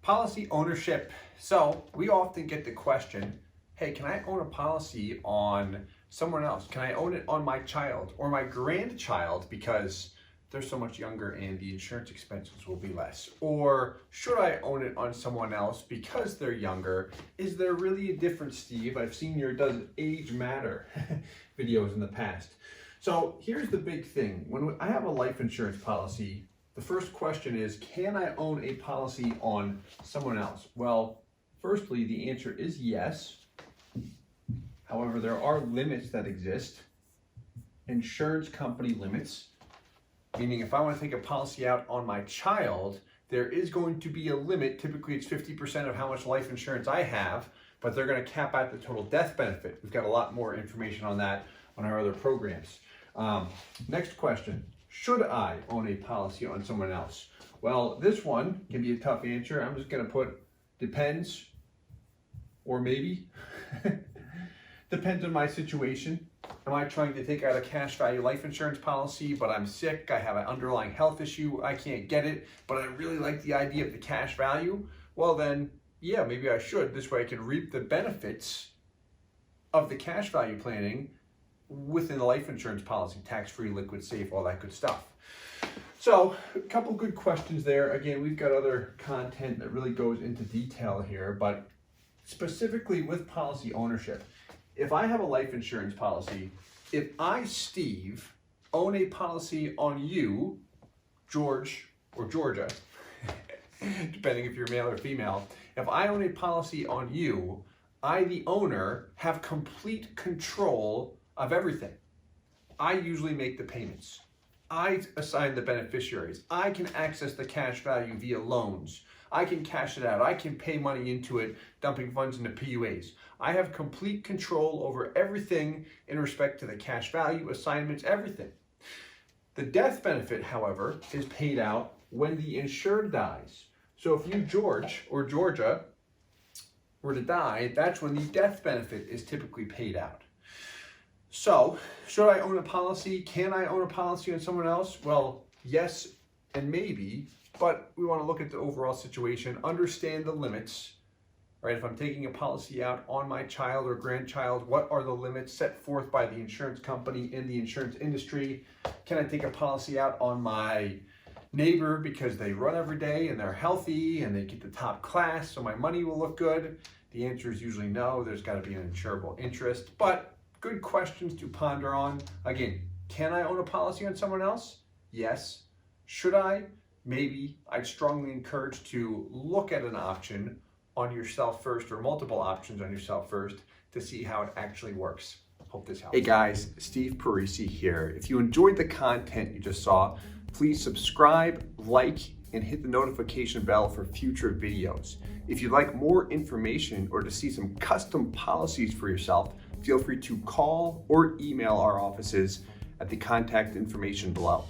Policy ownership. So we often get the question, hey, can I own a policy on someone else? Can I own it on my child or my grandchild because they're so much younger and the insurance expenses will be less? Or should I own it on someone else because they're younger? Is there really a difference, Steve? I've seen your Does Age Matter videos in the past. So here's the big thing. When I have a life insurance policy, the first question is, can I own a policy on someone else? Well, firstly, the answer is yes. However, there are limits that exist. Insurance company limits, meaning if I want to take a policy out on my child, there is going to be a limit. Typically, it's 50% of how much life insurance I have, but they're going to cap out the total death benefit. We've got a lot more information on that on our other programs. Next question. Should I own a policy on someone else? Well, this one can be a tough answer. I'm just going to put depends or maybe. Depends on my situation. Am I trying to take out a cash value life insurance policy, but I'm sick, I have an underlying health issue, I can't get it, but I really like the idea of the cash value? Well then, yeah, maybe I should. This way I can reap the benefits of the cash value planning within the life insurance policy, tax-free, liquid, safe, all that good stuff. So a couple good questions there. Again, we've got other content that really goes into detail here, but specifically with policy ownership, if I have a life insurance policy, if I, Steve, own a policy on you, George or Georgia, depending if you're male or female, if I own a policy on you, I, the owner, have complete control of everything. I usually make the payments. I assign the beneficiaries. I can access the cash value via loans. I can cash it out. I can pay money into it, dumping funds into PUAs. I have complete control over everything in respect to the cash value, assignments, everything. The death benefit, however, is paid out when the insured dies. So if you, George or Georgia, were to die, that's when the death benefit is typically paid out. So, should I own a policy? Can I own a policy on someone else? Well, yes and maybe, but we want to look at the overall situation, understand the limits, right? If I'm taking a policy out on my child or grandchild, what are the limits set forth by the insurance company in the insurance industry? Can I take a policy out on my neighbor because they run every day and they're healthy and they get the top class, so my money will look good? The answer is usually no. There's got to be an insurable interest, but good questions to ponder on. Again, can I own a policy on someone else? Yes. Should I? Maybe. I'd strongly encourage to look at an option on yourself first, or multiple options on yourself first, to see how it actually works. Hope this helps. Hey guys, Steve Parisi here. If you enjoyed the content you just saw, please subscribe, like, and hit the notification bell for future videos. If you'd like more information or to see some custom policies for yourself, feel free to call or email our offices at the contact information below.